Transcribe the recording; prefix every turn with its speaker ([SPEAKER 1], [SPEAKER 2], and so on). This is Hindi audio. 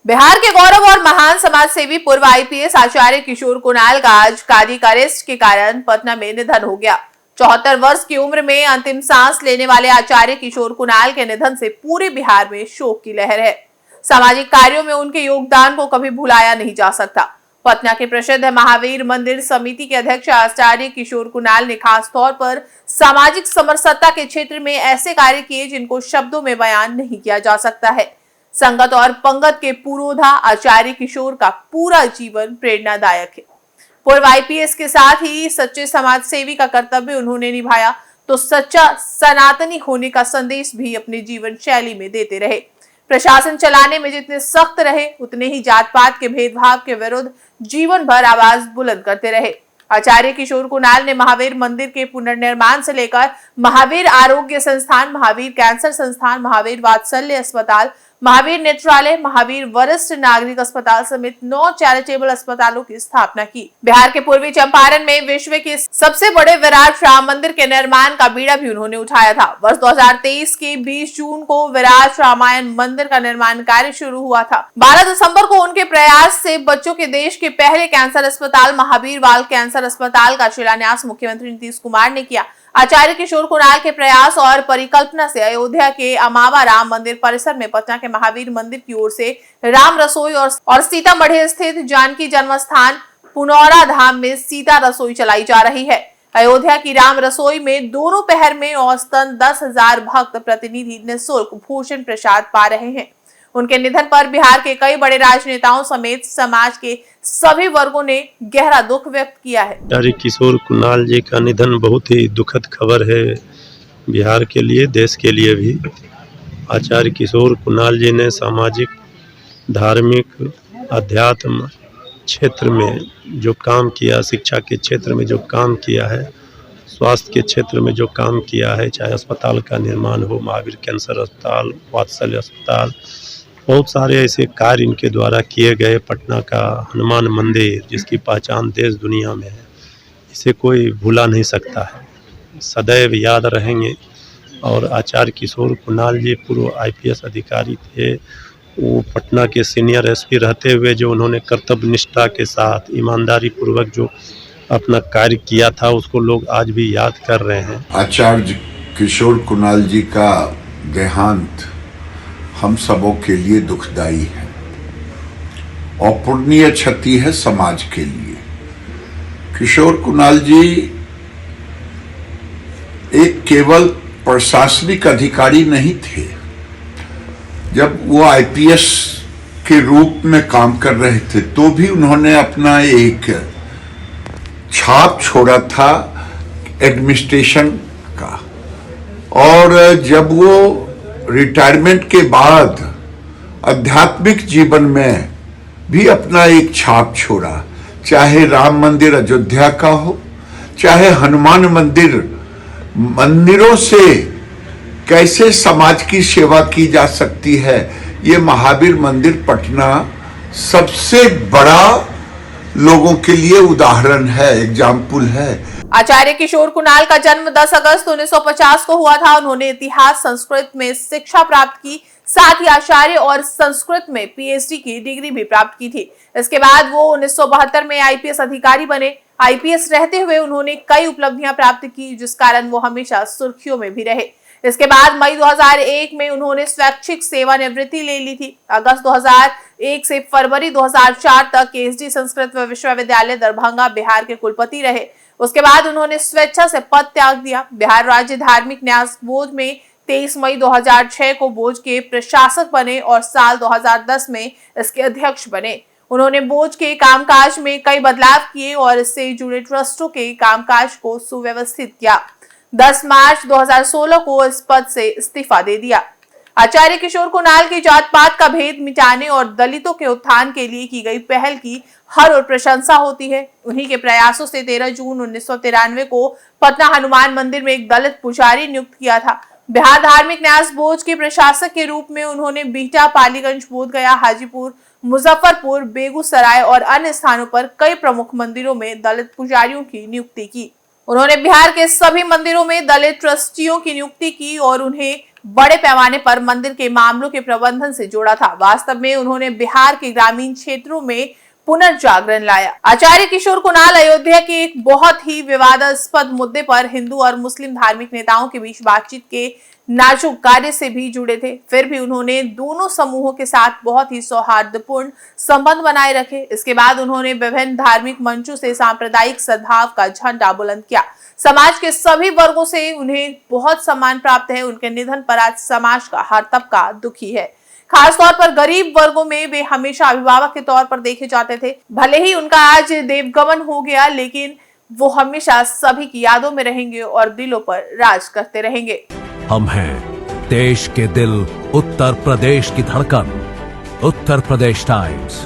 [SPEAKER 1] बिहार के गौरव और महान समाज सेवी पूर्व आईपीएस आचार्य किशोर कुणाल का आज कार्डियक अरेस्ट के कारण पटना में निधन हो गया। 74 वर्ष की उम्र में अंतिम सांस लेने वाले आचार्य किशोर कुणाल के निधन से पूरे बिहार में शोक की लहर है। सामाजिक कार्यों में उनके योगदान को कभी भुलाया नहीं जा सकता। पटना के प्रसिद्ध महावीर मंदिर समिति के अध्यक्ष आचार्य किशोर कुणाल ने खास तौर पर सामाजिक समरसता के क्षेत्र में ऐसे कार्य किए जिनको शब्दों में बयान नहीं किया जा सकता है। संगत और पंगत के पुरोधा आचार्य किशोर का पूरा जीवन प्रेरणादायक है। पूर्व आईपीएस के साथ ही सच्चे समाज सेवी का कर्तव्य उन्होंने निभाया तो सच्चा सनातनी होने का संदेश भी अपने जीवन शैली में देते रहे। प्रशासन चलाने में जितने सख्त रहे उतने ही जात पात के भेदभाव के विरुद्ध जीवन भर आवाज बुलंद करते रहे। आचार्य किशोर कुणाल ने महावीर मंदिर के पुनर्निर्माण से लेकर महावीर आरोग्य संस्थान, महावीर कैंसर संस्थान, महावीर वात्सल्य अस्पताल, महावीर नेत्रालय, महावीर वरिष्ठ नागरिक अस्पताल समेत 9 चैरिटेबल अस्पतालों की स्थापना की। बिहार के पूर्वी चंपारण में विश्व के सबसे बड़े विराट राम मंदिर के निर्माण का बीड़ा भी उन्होंने उठाया था। वर्ष 2023 के 20 जून को विराट रामायण मंदिर का निर्माण कार्य शुरू हुआ था। 12 दिसंबर को उनके प्रयास से बच्चों के देश के पहले कैंसर अस्पताल महावीर बाल कैंसर अस्पताल का शिलान्यास मुख्यमंत्री नीतीश कुमार ने किया। आचार्य किशोर कुणाल के प्रयास और परिकल्पना से अयोध्या के अमावा राम मंदिर परिसर में पटना के महावीर मंदिर की ओर से राम रसोई और सीतामढ़ी स्थित जानकी जन्मस्थान पुनौरा धाम में सीता रसोई चलाई जा रही है। अयोध्या की राम रसोई में दोनों पहर में औसतन 10,000 भक्त प्रतिनिधि निःशुल्क भोजन प्रसाद पा रहे हैं। उनके निधन पर बिहार के कई बड़े राजनेताओं समेत समाज के सभी वर्गों ने गहरा दुख व्यक्त किया है।
[SPEAKER 2] आचार्य किशोर कुणाल जी का निधन बहुत ही दुखद खबर है बिहार के लिए, देश के लिए भी। आचार्य किशोर कुणाल जी ने सामाजिक, धार्मिक, अध्यात्म क्षेत्र में जो काम किया, शिक्षा के क्षेत्र में जो काम किया है, स्वास्थ्य के क्षेत्र में जो काम किया है, चाहे अस्पताल का निर्माण हो, महावीर कैंसर अस्पताल, वात्सल्य अस्पताल, बहुत सारे ऐसे कार्य इनके द्वारा किए गए। पटना का हनुमान मंदिर जिसकी पहचान देश दुनिया में है, इसे कोई भुला नहीं सकता है, सदैव याद रहेंगे। और आचार्य किशोर कुणाल जी पूर्व आईपीएस अधिकारी थे। वो पटना के सीनियर एसपी रहते हुए जो उन्होंने कर्तव्य निष्ठा के साथ ईमानदारी पूर्वक जो अपना कार्य किया था, उसको लोग आज भी याद कर रहे हैं।
[SPEAKER 3] आचार्य किशोर कुणाल जी का देहांत हम सबों के लिए दुखदाई है और पुण्य क्षति है समाज के लिए। किशोर कुणाल जी एक केवल प्रशासनिक अधिकारी नहीं थे। जब वो आईपीएस के रूप में काम कर रहे थे तो भी उन्होंने अपना एक छाप छोड़ा था एडमिनिस्ट्रेशन का, और जब वो रिटायरमेंट के बाद आध्यात्मिक जीवन में भी अपना एक छाप छोड़ा, चाहे राम मंदिर अयोध्या का हो, चाहे हनुमान मंदिर, मंदिरों से कैसे समाज की सेवा की जा सकती है, ये महावीर मंदिर पटना सबसे बड़ा लोगों के लिए उदाहरण है, एग्जाम्पल है।
[SPEAKER 1] आचार्य किशोर कुणाल का जन्म 10 अगस्त 1950 को हुआ था। उन्होंने इतिहास संस्कृत में शिक्षा प्राप्त की, साथ ही आचार्य और संस्कृत में पीएचडी की डिग्री भी प्राप्त की थी। इसके बाद वो 1972 में आईपीएस अधिकारी बने। आईपीएस रहते हुए उन्होंने कई उपलब्धियां प्राप्त की, जिस कारण वो हमेशा सुर्खियों में भी रहे। इसके बाद मई 2001 में उन्होंने स्वैच्छिक सेवानिवृत्ति ले ली थी। अगस्त 2001 से फरवरी 2004 तक केएसडी संस्कृत विश्वविद्यालय दरभंगा बिहार के कुलपति रहे। उसके बाद उन्होंने स्वेच्छा से पद त्याग दिया। बिहार राज्य धार्मिक न्यास बोर्ड में 23 मई 2006 को बोर्ड के प्रशासक बने और साल 2010 में इसके अध्यक्ष बने। उन्होंने बोर्ड के कामकाज में कई बदलाव किए और इससे जुड़े ट्रस्टों के कामकाज को सुव्यवस्थित किया। 10 मार्च 2016 को इस पद से इस्तीफा दे दिया। आचार्य किशोर कुणाल की जात पात का भेद मिटाने और दलितों के उत्थान के लिए की गई पहल की हर ओर प्रशंसा होती है। उन्हीं के प्रयासों से 13 जून 1993 को पटना हनुमान मंदिर में एक दलित पुजारी नियुक्त किया था। बिहार धार्मिक न्यास बोर्ड के प्रशासक के रूप में उन्होंने बिहटा, पालीगंज, बोधगया, हाजीपुर, मुजफ्फरपुर, बेगूसराय और अन्य स्थानों पर कई प्रमुख मंदिरों में दलित पुजारियों की नियुक्ति की। उन्होंने बिहार के सभी मंदिरों में दलित ट्रस्टियों की नियुक्ति की और उन्हें बड़े पैमाने पर मंदिर के मामलों के प्रबंधन से जोड़ा था। वास्तव में उन्होंने बिहार के ग्रामीण क्षेत्रों में पुनर्जागरण लाया। आचार्य किशोर कुणाल अयोध्या के एक बहुत ही विवादास्पद मुद्दे पर हिंदू और मुस्लिम धार्मिक नेताओं के बीच बातचीत के नाजुक कार्य से भी जुड़े थे। फिर भी उन्होंने दोनों समूहों के साथ बहुत ही सौहार्दपूर्ण संबंध बनाए रखे। इसके बाद उन्होंने विभिन्न धार्मिक मंचों से सांप्रदायिक सद्भाव का झंडा बुलंद किया। समाज के सभी वर्गों से उन्हें बहुत सम्मान प्राप्त है। उनके निधन पर आज समाज का हर तबका दुखी है। खास तौर पर गरीब वर्गों में वे हमेशा अभिभावक के तौर पर देखे जाते थे। भले ही उनका आज देवगमन हो गया, लेकिन वो हमेशा सभी की यादों में रहेंगे और दिलों पर राज करते रहेंगे।
[SPEAKER 4] हम हैं देश के दिल, उत्तर प्रदेश की धड़कन, उत्तर प्रदेश टाइम्स।